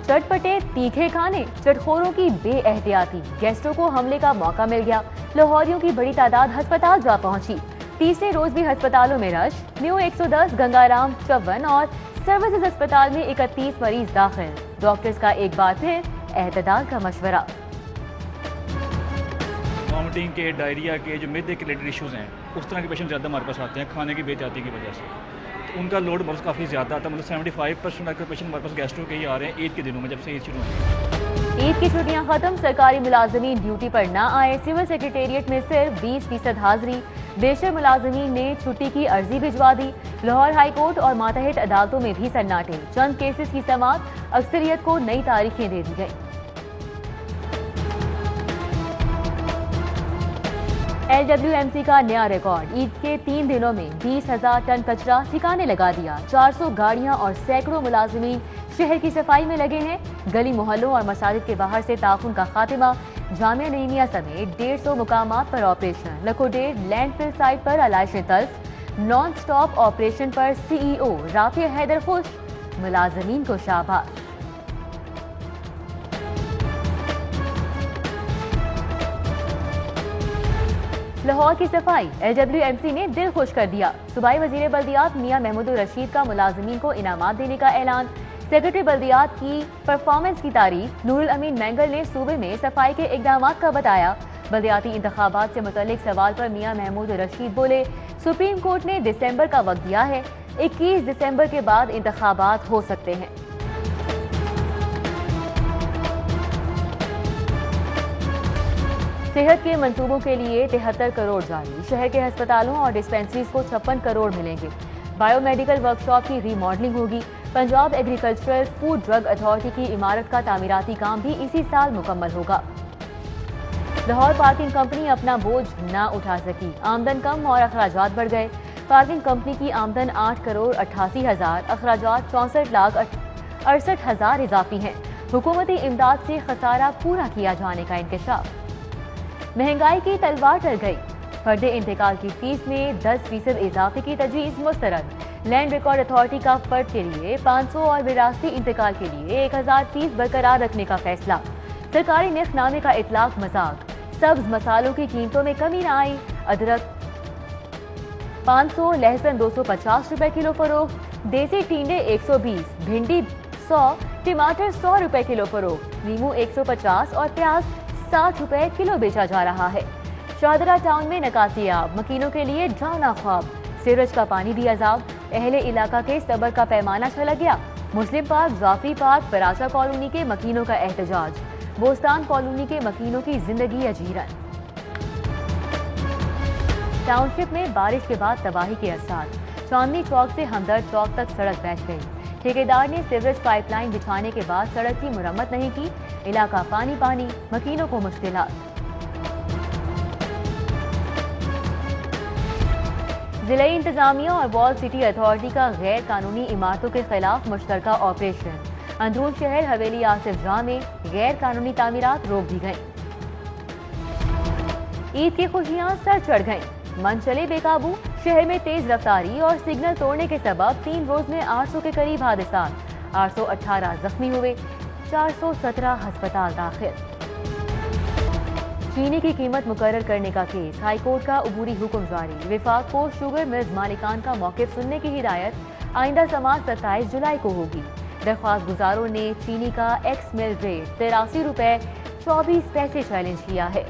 चटपटे तीखे खाने, चटखोरों की बेएहतियाती, गेस्टों को हमले का मौका मिल गया। लाहौरियों की बड़ी तादाद अस्पताल जा पहुंची। तीसरे रोज भी अस्पतालों में रश। न्यू 110, गंगाराम 54 और सर्विसेज अस्पताल में 31 मरीज दाखिल। डॉक्टर्स का एक बार फिर एहतदाल का मशवरा। वॉमिटिंग के, डायरिया के, जो मैदे के रिलेटेड इश्यूज़ हैं, उस तरह के पेशेंट ज़्यादा हमारे पास आते हैं खाने की बेहतियाती की वजह से। तो उनका लोड बहुत काफ़ी ज़्यादा आता है। मतलब 75% पेशेंट हमारे पास गैस्ट्रो के ही आ रहे हैं ईद के दिनों में, जब से ईद शुरू हुई। ईद की छुट्टियां खत्म, सरकारी मुलाजमीन ड्यूटी पर ना आए। सिविल सेक्रेटेरिएट में सिर्फ 20% हाजिरी। बेशर मुलाजमीन ने छुट्टी की अर्जी भिजवा दी। लाहौर हाई कोर्ट और मातहत अदालतों में भी सन्नाटे। चंद केसेस की समाअत, अक्सरियत को नई तारीखें दे दी गई। LWMC का नया रिकॉर्ड, ईद के 3 दिनों में 20,000 टन कचरा ठिकाने लगा दिया। 400 गाड़ियां और सैकड़ों मुलाजिमीन शहर की सफाई में लगे हैं। गली मोहल्लों और मसाजिद के बाहर से ताउन का खात्मा। जामिया नईमिया समेत 150 मुकामात पर ऑपरेशन। लखोडेर लैंडफिल साइट पर अलाइशें तल्फ। नॉन स्टॉप ऑपरेशन पर CEO राफिया हैदर खुश, मुलाजिमीन को शाबाश। लाहौर की सफाई, LWMC ने दिल खुश कर दिया। सूबाई वजीर बल्दियात मियां महमूद रशीद का मुलाजिमीन को इनामात देने का ऐलान। सेक्रेटरी बल्दियात की परफॉर्मेंस की तारीफ नूरुल अमीन मैंगल ने सूबे में सफाई के इकदामात का बताया। बल्दियाती इंतखाबात से मुतल्लिक सवाल पर मियां महमूद रशीद बोले, सुप्रीम कोर्ट ने दिसंबर का वक्त दिया है। 21 दिसंबर के बाद इंतखाबात हो सकते हैं। सेहत के मंसूबों के लिए 73 करोड़ जारी। शहर के अस्पतालों और डिस्पेंसरीज को 56 करोड़ मिलेंगे। बायोमेडिकल वर्कशॉप की रीमॉडलिंग होगी। Punjab agricultural food drug authority की इमारत का तामीराती काम भी इसी साल मुकम्मल होगा। लाहौर पार्किंग कंपनी अपना बोझ ना उठा सकी, आमदन कम और अखराजात बढ़ गए। पार्किंग कंपनी की आमदन 8 करोड़ 88 हजार, अखराजात 64 लाख 68 हजार इजाफी हैं। हुकूमती इमदाद से खसारा पूरा किया जाने का इंकशाफ। महंगाई की तलवार टल गई। फर्दे इंतकाल की फीस में 10% इजाफे की तजवीज़ मुस्तरद। लैंड रिकॉर्ड अथॉरिटी का फर्द के लिए 500 और विरासती इंतकाल के लिए 1000 फीस बरकरार रखने का फैसला। सरकारी निखनामे का इतलाक मजाक। सब्ज मसालों की कीमतों में कमी न आई। अदरक 500, लहसुन 250 रुपए किलो फरोख्त। देसी टींडे 120, भिंडी 100, टमाटर 100 रुपए किलो फरोख्त। नींबू 150 और प्याज 60 रुपए किलो बेचा जा रहा है। शाहदरा टाउन में नकासियाब, मकीनों के लिए ड्रावना ख्वाब। सीवरेज का पानी भी अजाब। अहले इलाका के सबर का पैमाना छलक गया। मुस्लिम पार्क, जाफरी पार्क, पराशा कॉलोनी के मकीनों का एहतजाज। बोस्तान कॉलोनी के मकीनों की जिंदगी अजीरन। टाउनशिप में बारिश के बाद तबाही के असर। चांदनी चौक से हमदर्द चौक तक सड़क बैठ गई। ठेकेदार ने सीवरेज पाइपलाइन बिछाने के बाद सड़क की मुरम्मत नहीं की। इलाका पानी पानी, मकीनों को मुश्किलात। जिले इंतजामिया और वॉल सिटी अथॉरिटी का गैर कानूनी इमारतों के खिलाफ मुश्तरका ऑपरेशन। अंदरून शहर हवेली आसिफ जाह में गैर कानूनी तामीरात रोक दी गई। ईद की खुशियां सर चढ़ गईं। मन चले बेकाबू। शहर में तेज रफ्तारी और सिग्नल तोड़ने के सबब 3 रोज में 800 के करीब हादसात। 818 जख्मी हुए, 417 अस्पताल दाखिल। चीनी की कीमत मुकर्रर करने का केस, हाईकोर्ट का अबूरी हुक्म जारी। विफाक को शुगर मिल्स मालिकान का मौक़िफ़ सुनने की हिदायत। आइंदा समाअत 27 जुलाई को होगी। दरख्वास्त गुजारों ने चीनी का एक्स मिल रेट 83 रुपए 24 पैसे चैलेंज किया है।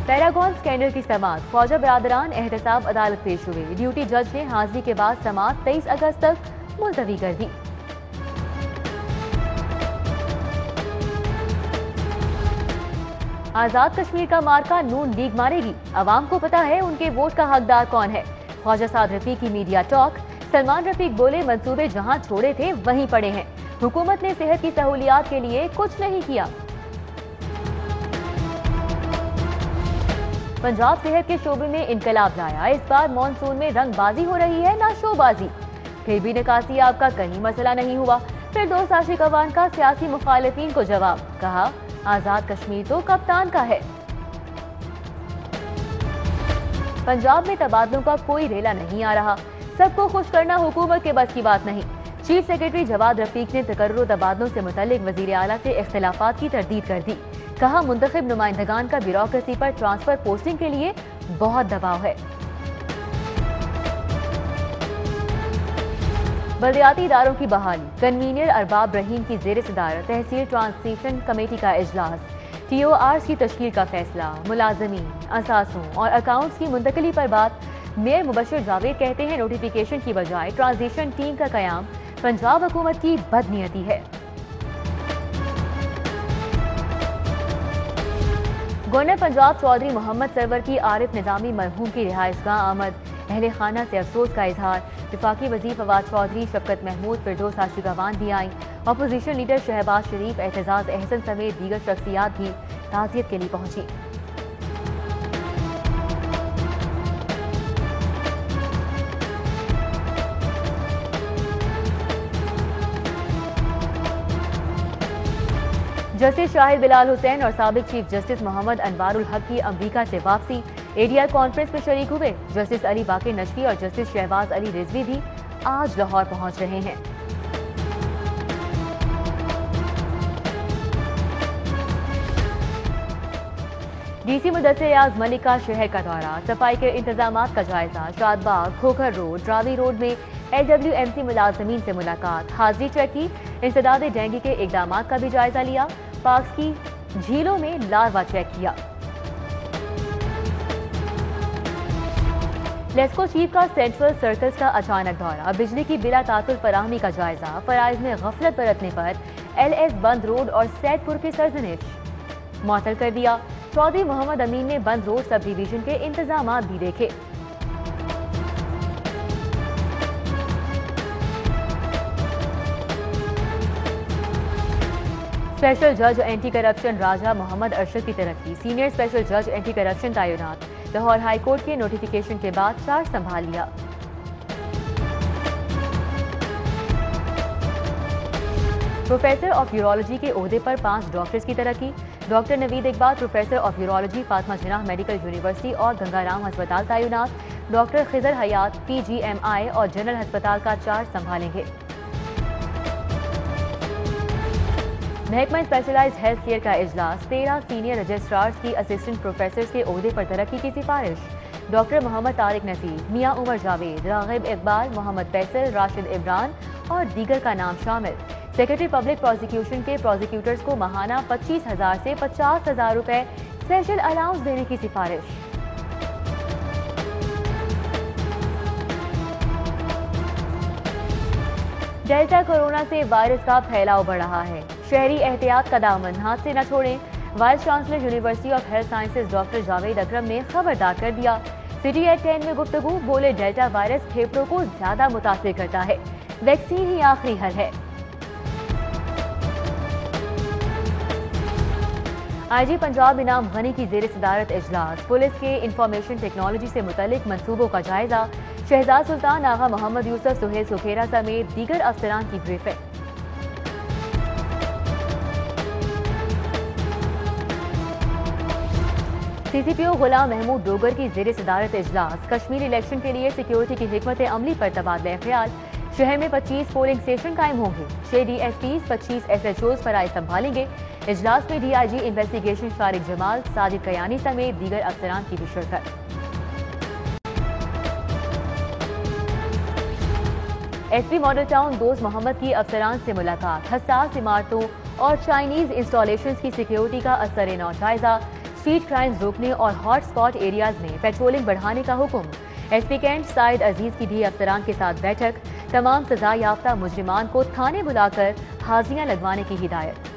पैरागॉन स्कैंडल की समाअत, फौजा बरादरान एहतसाब अदालत पेश हुए। ड्यूटी जज ने हाजिरी के बाद समाअत 23 अगस्त तक मुलतवी कर दी। आजाद कश्मीर का मार्का नून लीग मारेगी। अवाम को पता है उनके वोट का हकदार कौन है। ख्वाजा साद रफीक की मीडिया टॉक। सलमान रफीक बोले, मंसूबे जहां छोड़े थे वहीं पड़े हैं। हुकूमत ने सेहत की सहूलियात के लिए कुछ नहीं किया। पंजाब सेहत के शोबे में इनकलाब लाया। इस बार मॉनसून में रंगबाजी हो रही है ना शोबाजी। फिर भी निकासियाब का कहीं मसला नहीं हुआ। फिर दोस्त आशिक अवान का सियासी मुखालिफिन को जवाब। कहा, आजाद कश्मीर तो कप्तान का है। पंजाब में तबादलों का कोई रेला नहीं आ रहा। सबको खुश करना हुकूमत के बस की बात नहीं। چیف سیکرٹری جواد رفیق نے تقرر و تبادلوں سے متعلق وزیر اعلیٰ سے اختلافات کی تردید کر دی. کہا منتخب نمائندگان کا بیوروکریسی پر ٹرانسفر پوسٹنگ کے لیے بہت دباؤ ہے. بلدیاتی اداروں کی بحالی. کنوینر ارباب رحیم کی زیر صدارت تحصیل ٹرانزیشن کمیٹی کا اجلاس. ٹی او آرز کی تشکیل کا فیصلہ. ملازمین، اثاثوں اور اکاؤنٹس کی منتقلی پر بات. میئر مبشر جاوید کہتے ہیں نوٹیفیکیشن کی بجائے ٹرانزیشن ٹیم کا قیام پنجاب حکومت کی بدنیتی ہے. گورنر پنجاب چودھری محمد سرور کی عارف نظامی مرحوم کی رہائش گاہ آمد. اہل خانہ سے افسوس کا اظہار. وفاقی وزیر فواد چودھری، شفقت محمود، فردوس عاشقاوان بھی آئیں. اپوزیشن لیڈر شہباز شریف، اعتزاز احسن سمیت دیگر شخصیات بھی تعزیت کے لیے پہنچی. جسٹس شاہد بلال حسین اور سابق چیف جسٹس محمد انوار الحق کی امریکہ سے واپسی. اے ڈی آئی کانفرنس میں شریک ہوئے. جسٹس علی باقر نشوی اور جسٹس شہباز علی رضوی بھی آج لاہور پہنچ رہے ہیں. ڈی سی مدثر ریاض ملک کا شہر کا دورہ. صفائی کے انتظامات کا جائزہ. شاد باغ، کھوکھر روڈ، راوی روڈ میں LWMC ملازمین سے ملاقات. حاضری چیک کی. انسداد ڈینگی کے اقدامات کا بھی جائزہ لیا. پارکس کی جھیلوں میں لاروا چیک کیا. لیسکو چیف کا سینٹرل سرکلز کا اچانک دورہ. بجلی کی بلا تعطل فراہمی کا جائزہ. فرائض میں غفلت برتنے پر LS بند روڈ اور سیٹ پور کی سرزنش معطل کر دیا. چودھری محمد امین نے بند روڈ سب ڈویژن کے انتظامات بھی دیکھے. اسپیشل جج اینٹی کرپشن راجہ محمد ارشد کی ترقی. سینئر اسپیشل جج اینٹی کرپشن تعینات. لاہور ہائی کورٹ کے نوٹیفیکیشن کے بعد چارج سنبھال لیا. پروفیسر آف یورولوجی کے عہدے پر 5 ڈاکٹرز کی ترقی. Doctor Naveed Iqbal professor of urology Fatima Jinnah medical university اور گنگا رام ہسپتال تعینات. ڈاکٹر خضر حیات PGMI اور جنرل ہسپتال کا چارج سنبھالیں گے. محکمہ اسپیشلائزڈ ہیلتھ کیئر کا اجلاس. 13 سینئر رجسٹرارز کی اسسٹنٹ پروفیسرز کے عہدے پر ترقی کی سفارش. ڈاکٹر محمد طارق نصیر، میاں عمر جاوید، راغب اقبال، محمد فیصل، راشد عمران اور دیگر کا نام شامل. سیکرٹری پبلک پروزیکیوشن کے پروزیکیوٹرز کو ماہانہ 25,000 سے 50,000 روپے اسپیشل الاؤنس دینے کی سفارش. ڈیلٹا کورونا سے وائرس کا پھیلاؤ بڑھ رہا ہے. شہری احتیاط کا دامن ہاتھ سے نہ چھوڑیں. Vice chancellor university of health sciences doctor Javed Akram نے خبردار کر دیا. سٹی ایٹ 10 میں گفتگو. بولے ڈیلٹا وائرس پھیپھڑوں کو زیادہ متاثر کرتا ہے. ویکسین ہی آخری حل ہے. آئی جی پنجاب انعام غنی کی زیر صدارت اجلاس. پولیس کے انفارمیشن ٹیکنالوجی سے متعلق منصوبوں کا جائزہ. شہزاد سلطان آغا محمد یوسف سہیل سکھیرا سمیت دیگر افسران کی بریفنگ. CCPO غلام محمود ڈوگر کی زیر صدارت اجلاس. کشمیر الیکشن کے لیے سیکیورٹی کی حکمت عملی پر تبادلہ خیال. شہر میں 25 پولنگ اسٹیشن قائم ہوں گے. 6 DSPs 25 SHOs فرائض سنبھالیں گے. اجلاس میں DIG انویسٹیگیشن شارق جمال، ساجد کیانی سمیت دیگر افسران کی بھی شرکت. SP ماڈل ٹاؤن دوست محمد کی افسران سے ملاقات. حساس عمارتوں اور چائنیز انسٹالیشنز کی سیکیورٹی کا اثر نو جائزہ. اسٹریٹ کرائمز روکنے اور ہاٹ سپاٹ ایریاز میں پیٹرولنگ بڑھانے کا حکم. SP کینٹ سعید عزیز کی بھی افسران کے ساتھ بیٹھک. تمام سزا یافتہ مجرمان کو تھانے بلا کر حاضریاں لگوانے کی ہدایت.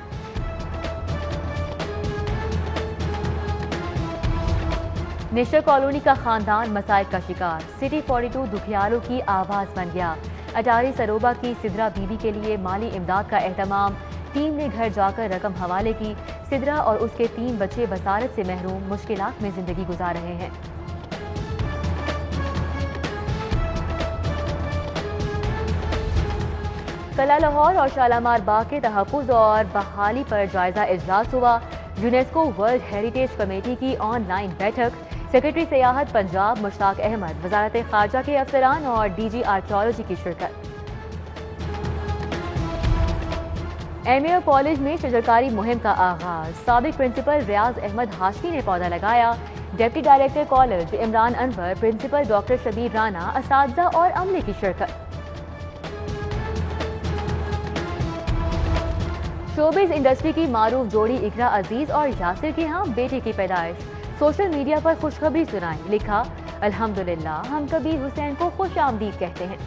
نشر کالونی کا خاندان مسائل کا شکار. سٹی 42 دکھیالوں کی آواز بن گیا. اٹاری سروبا کی سدرا بیوی کے لیے مالی امداد کا اہتمام. ٹیم نے گھر جا کر رقم حوالے کی. سدرا اور اس کے 3 بچے بصارت سے محروم مشکلات میں زندگی گزار رہے ہیں. کلا لاہور اور شالامار باغ کے تحفظ اور بحالی پر جائزہ اجلاس ہوا. یونیسکو ورلڈ ہیریٹیج کمیٹی کی آن لائن بیٹھک. سیکرٹری سیاحت پنجاب مشتاق احمد، وزارت خارجہ کے افسران اور DG آرکیالوجی کی شرکت. MAO کالج میں شجرکاری مہم کا آغاز، سابق پرنسپل ریاض احمد ہاشمی نے پودا لگایا، ڈپٹی ڈائریکٹر کالج عمران انور، پرنسپل ڈاکٹر شبیر رانا، اساتذہ اور عملے کی شرکت۔ شوبز انڈسٹری کی معروف جوڑی اقرا عزیز اور یاسر کے ہاں بیٹے کی پیدائش، سوشل میڈیا پر خوشخبری سنائی، لکھا الحمدللہ ہم کبیر حسین کو خوش آمدید کہتے ہیں۔